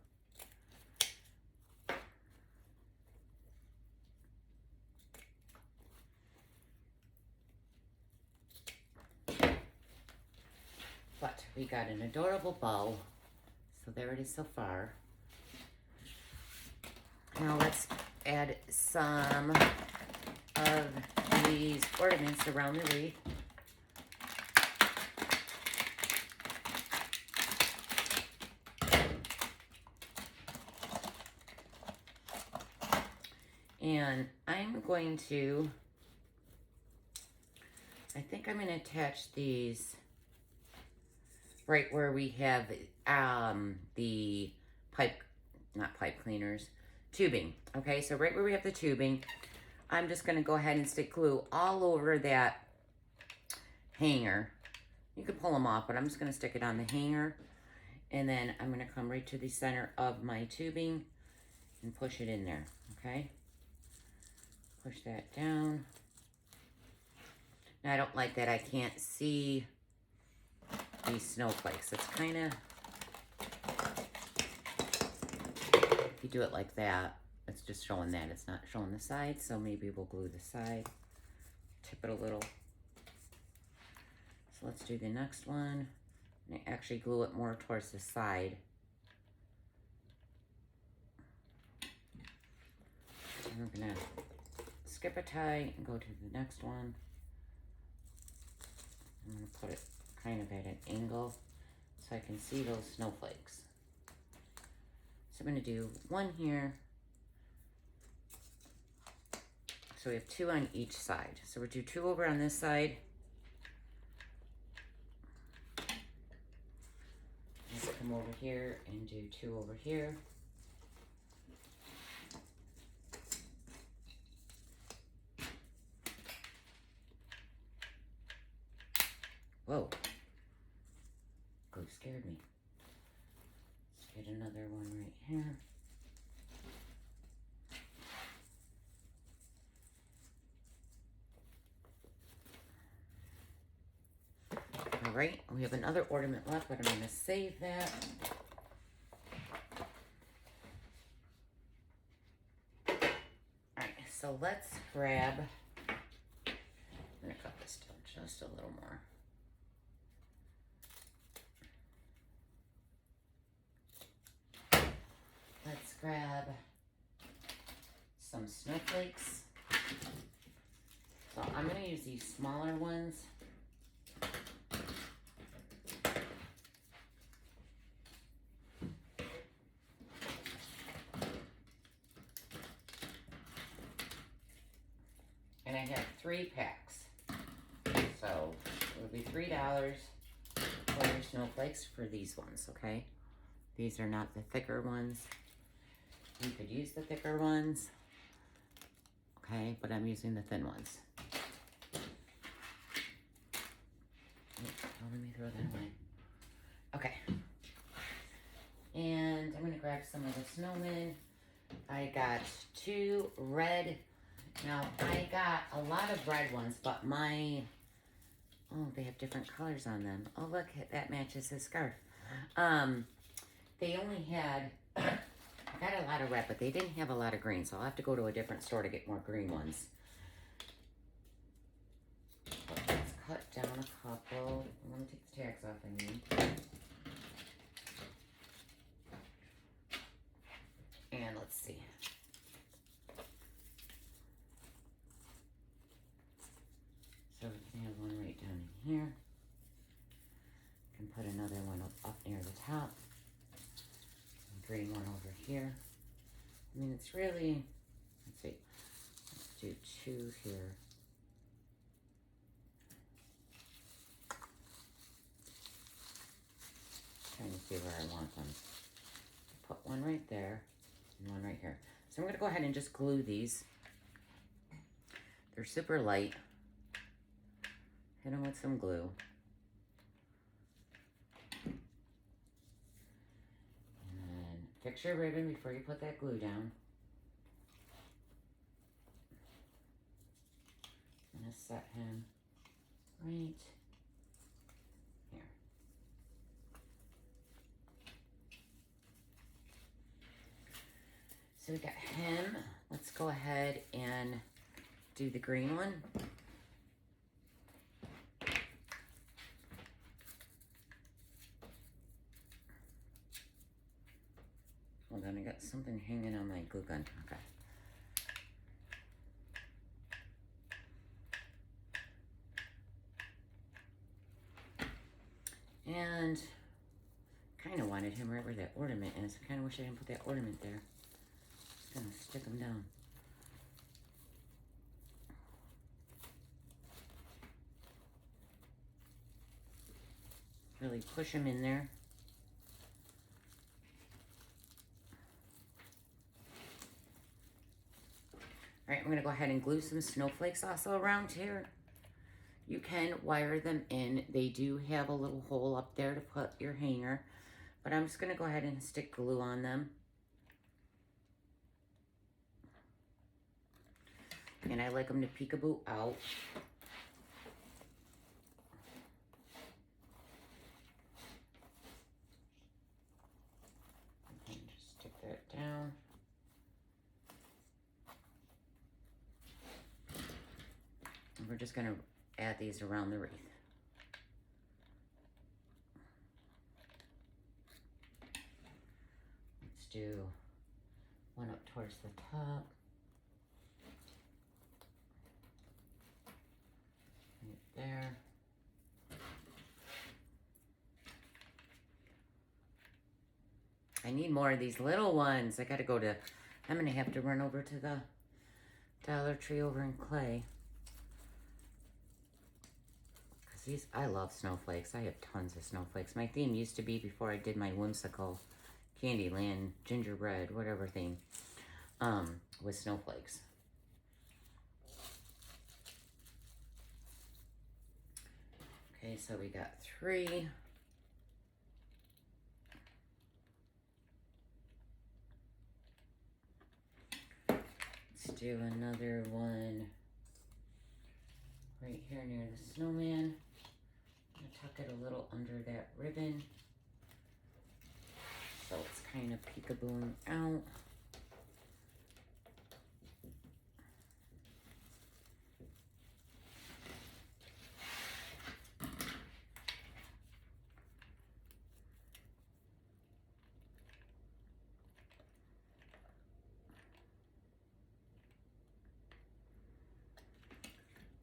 But we got an adorable bow. So there it is so far. Now let's add some of these ornaments around the wreath. And I'm going to, I think I'm going to attach these right where we have the not pipe cleaners, tubing. Okay, so right where we have the tubing, I'm just going to go ahead and stick glue all over that hanger. You can pull them off, but I'm just going to stick it on the hanger. And then I'm going to come right to the center of my tubing and push it in there, okay? Push that down. Now I don't like that I can't see these snowflakes. It's kind of, if you do it like that, it's just showing that. It's not showing the side, so maybe we'll glue the side. Tip it a little. So let's do the next one. And actually glue it more towards the side. And we're gonna skip a tie and go to the next one. I'm gonna put it kind of at an angle so I can see those snowflakes. So I'm gonna do one here. So we have two on each side. So we'll do two over on this side. Let's come over here and do two over here. Whoa. Glue scared me. Let's get another one right here. All right, we have another ornament left, but I'm going to save that. All right, so let's grab, I'm going to cut this down just a little more. Let's grab some snowflakes. So I'm going to use these smaller ones. And I have 3 packs. So it'll be $3 for your snowflakes for these ones, okay? These are not the thicker ones. You could use the thicker ones, okay? But I'm using the thin ones. Let me throw that away. Okay. And I'm gonna grab some of the snowmen. I got 2 red. Now, I got a lot of red ones, but my, oh, they have different colors on them. Oh, look, that matches his scarf. They only had, I got a lot of red, but they didn't have a lot of green, so I'll have to go to a different store to get more green ones. But let's cut down a couple. I'm going to take the tags off, I mean. And let's see. here. Can put another one up near the top. Green one over here. I mean, it's really, let's see, let's do 2 here. Trying to see where I want them. Put one right there and one right here. So I'm going to go ahead and just glue these. They're super light. Hit them with some glue. And then fix your ribbon before you put that glue down. I'm going to set him right here. So we got him. Let's go ahead and do the green one. Hold on, I got something hanging on my glue gun. Okay. And kind of wanted him right where that ornament is. I kind of wish I didn't put that ornament there. Just gonna stick him down. Really push him in there. All right, I'm gonna go ahead and glue some snowflakes also around here. You can wire them in. They do have a little hole up there to put your hanger, but I'm just gonna go ahead and stick glue on them. And I like them to peekaboo out. And just stick that down. And we're just gonna add these around the wreath. Let's do one up towards the top. Right there. I need more of these little ones. I'm gonna have to run over to the Dollar Tree over in Clay. I love snowflakes. I have tons of snowflakes. My theme used to be, before I did my whimsical Candyland, gingerbread, whatever theme, with snowflakes. Okay, so we got 3. Let's do another one right here near the snowman. I'm gonna tuck it a little under that ribbon so it's kind of peekabooing out.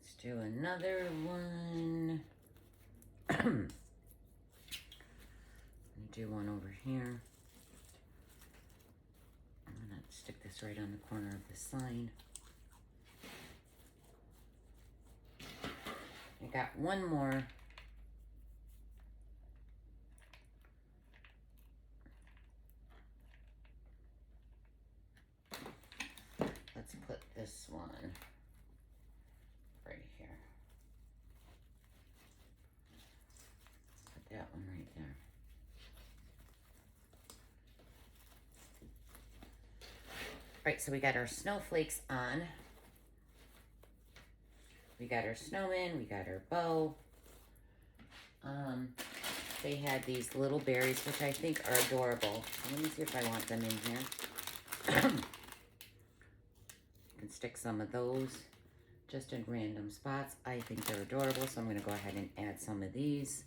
Let's do another one. Do one over here. I'm gonna stick this right on the corner of the sign. I got one more. Let's put this one right here. Put that one right there. Right, so we got our snowflakes on. We got our snowman, we got our bow. They had these little berries, which I think are adorable. Let me see if I want them in here. You can stick some of those just in random spots. I think they're adorable, so I'm gonna go ahead and add some of these.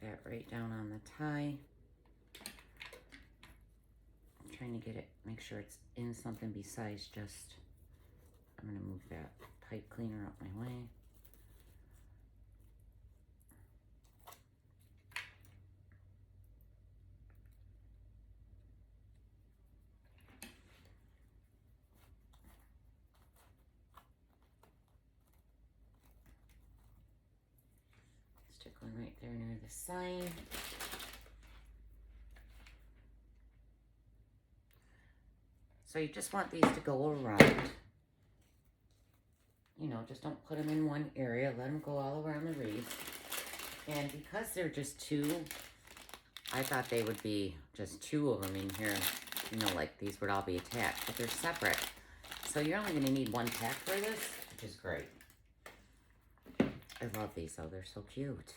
That right down on the tie. I'm trying to get it, make sure it's in something besides just I'm going to move that pipe cleaner out my way. Stick one right there near the sign. So you just want these to go around. You know, just don't put them in one area. Let them go all around the wreath. And because they're just two, I thought they would be just two of them in here. You know, like these would all be attached, but they're separate. So you're only going to need one pack for this, which is great. I love these though. They're so cute.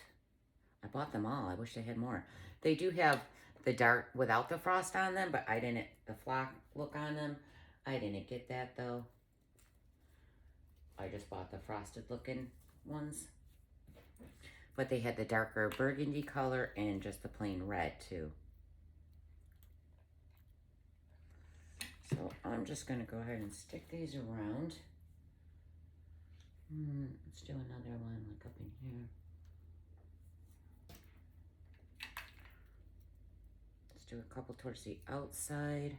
I bought them all. I wish they had more. They do have the dark without the frost on them, but I didn't, the flock look on them. I didn't get that though. I just bought the frosted looking ones. But they had the darker burgundy color and just the plain red too. So I'm just going to go ahead and stick these around. Let's do another one like up in here. Let's do a couple towards the outside.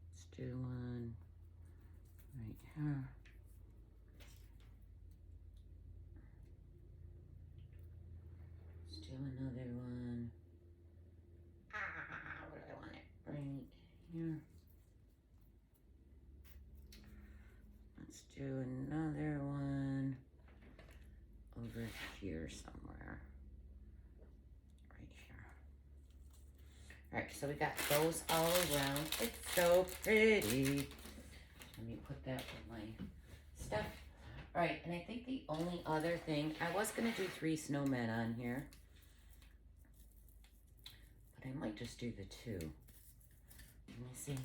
Let's do one right here. Let's do another one. Where do I want it? Right here. Let's do another one over here somewhere. Right here. Alright, so we got those all around. It's so pretty. Let me put that with my stuff. Alright, and I think the only other thing, I was going to do 3 snowmen on here. But I might just do the 2. Let me see.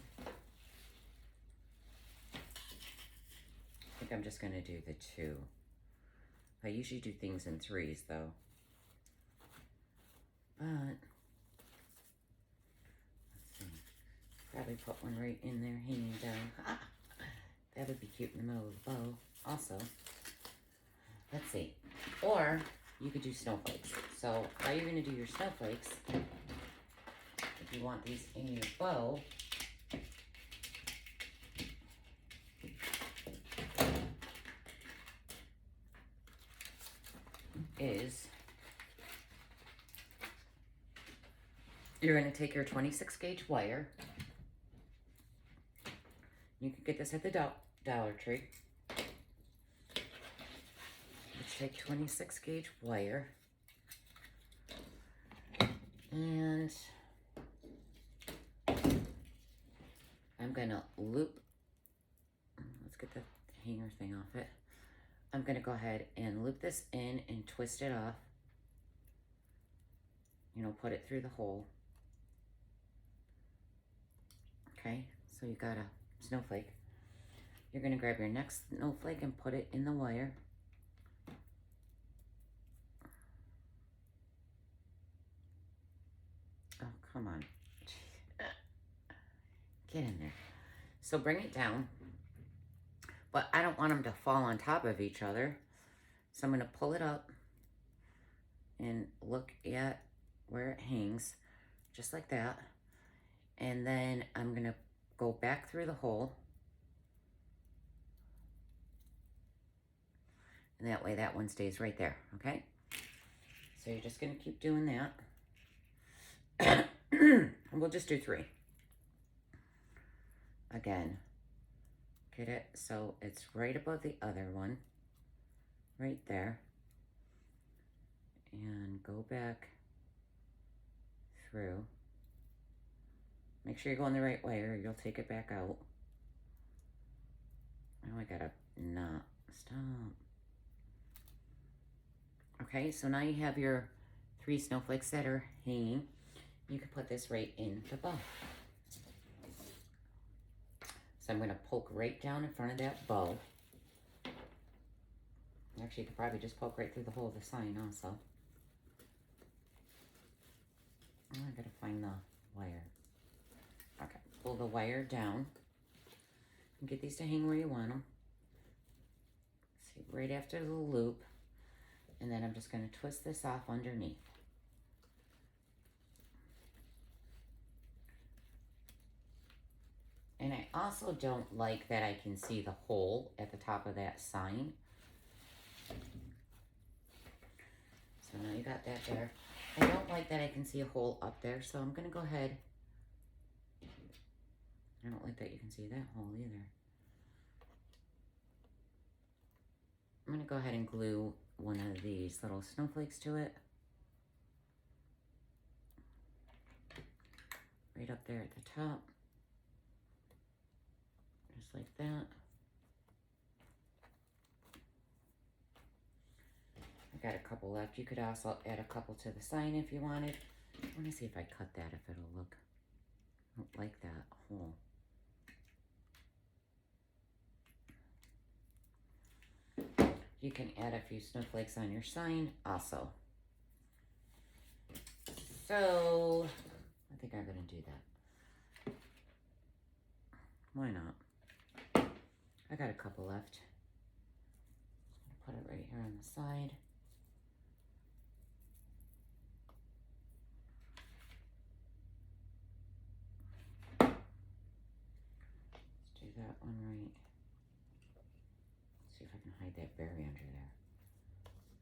I think I'm just going to do the 2. I usually do things in 3s though. But, let's see. Probably put one right in there hanging down. That would be cute in the middle of the bow also. Let's see. Or you could do snowflakes. So how you're going to do your snowflakes, if you want these in your bow, is you're going to take your 26 gauge wire. You can get this at the Dollar Tree. Let's take 26 gauge wire. And I'm going to loop. Let's get the hanger thing off it. I'm going to go ahead and loop this in and twist it off. You know, put it through the hole. Okay, so you got a snowflake. You're going to grab your next snowflake and put it in the wire. Oh, come on. Get in there. So bring it down. But I don't want them to fall on top of each other. So I'm going to pull it up and look at where it hangs, just like that. And then I'm going to go back through the hole. And that way that one stays right there, okay? So you're just going to keep doing that. And we'll just do 3. Again. Get it so it's right above the other one, right there, and go back through. Make sure you're going the right way or you'll take it back out. Oh, I gotta not stop. Okay, so now you have your 3 snowflakes that are hanging. You can put this right in the bow. So I'm going to poke right down in front of that bow. Actually, you could probably just poke right through the hole of the sign also. Oh, I gotta find the wire. Okay, pull the wire down. And get these to hang where you want them. See, right after the loop. And then I'm just going to twist this off underneath. And I also don't like that I can see the hole at the top of that sign. So now you got that there. I don't like that I can see a hole up there, so I'm going to go ahead. I don't like that you can see that hole either. I'm going to go ahead and glue one of these little snowflakes to it. Right up there at the top. Just like that. I got a couple left. You could also add a couple to the sign if you wanted. I want to see if I cut that, if it'll look. I don't like that hole. You can add a few snowflakes on your sign also. So, I think I'm going to do that. Why not? I got a couple left. Put it right here on the side. Let's do that one right. See if I can hide that berry under there.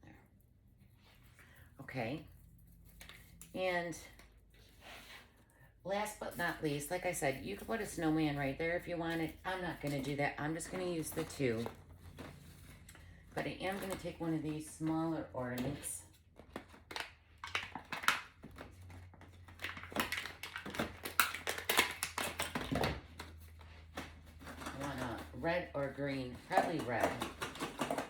There. Okay. And last but not least, like I said, you could put a snowman right there if you wanted. I'm not going to do that. I'm just going to use the two. But I am going to take one of these smaller ornaments. I want a red or green, probably red. And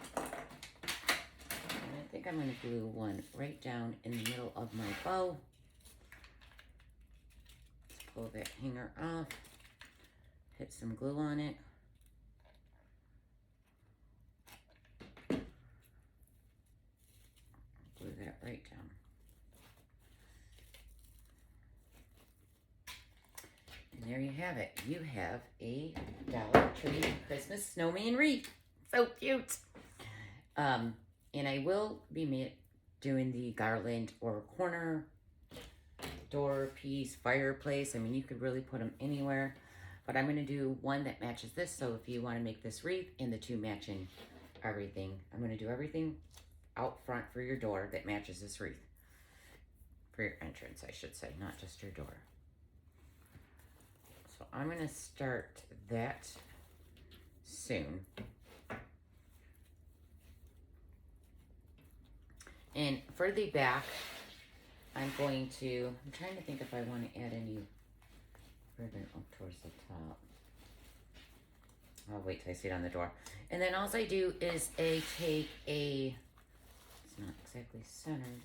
I think I'm going to glue one right down in the middle of my bow. Let's pull that hanger off. Hit some glue on it. Glue that right down. And there you have it. You have a Dollar Tree Christmas Snowman Wreath. So cute. And I will be doing the garland or corner, door piece, fireplace. I mean, you could really put them anywhere. But I'm going to do one that matches this. So if you want to make this wreath and the two matching everything, I'm going to do everything out front for your door that matches this wreath. For your entrance, I should say, not just your door. So I'm going to start that soon. And for the back, I'm trying to think if I want to add any ribbon up towards the top. I'll wait till I see it on the door. And then all I do is take a, it's not exactly centered.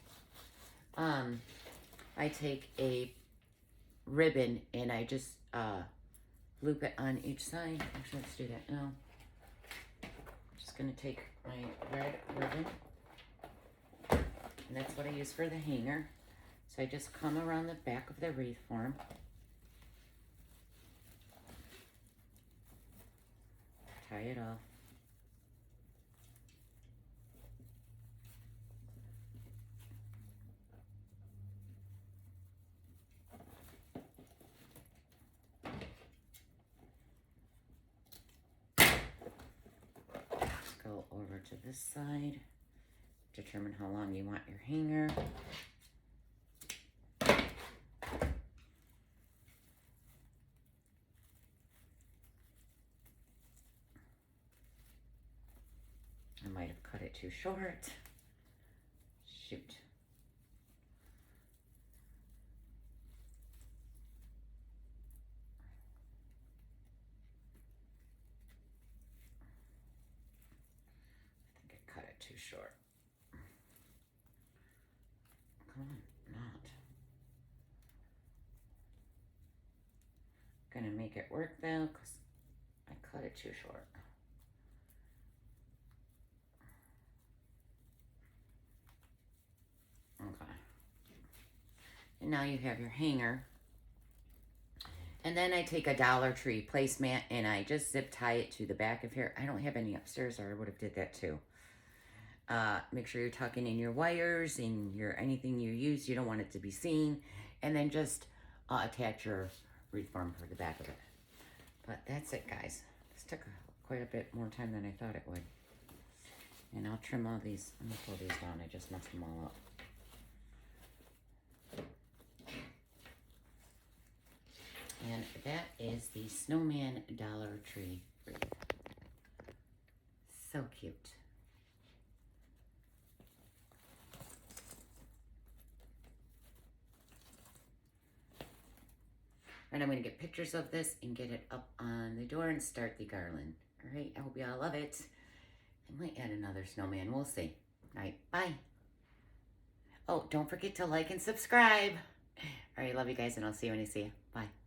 I take a ribbon and I just loop it on each side. Actually, let's do that now. I'm just gonna take my red ribbon. And that's what I use for the hanger. So I just come around the back of the wreath form. Tie it off. Let's go over to this side. Determine how long you want your hanger. I might have cut it too short. Shoot. I think I cut it too short. Come on, not. Gonna make it work though, because I cut it too short. Okay. And now you have your hanger. And then I take a Dollar Tree placemat and I just zip tie it to the back of here. I don't have any upstairs, or I would have did that too. Make sure you're tucking in your wires and anything you use. You don't want it to be seen. And then just attach your wreath form for the back of it. But that's it, guys. This took quite a bit more time than I thought it would. And I'll trim all these. I'm going to pull these down. I just messed them all up. And that is the Snowman Dollar Tree wreath. So cute. And I'm going to get pictures of this and get it up on the door and start the garland. All right, I hope you all love it. I might add another snowman. We'll see. All right, bye. Oh, don't forget to like and subscribe. All right, love you guys, and I'll see you when I see you. Bye.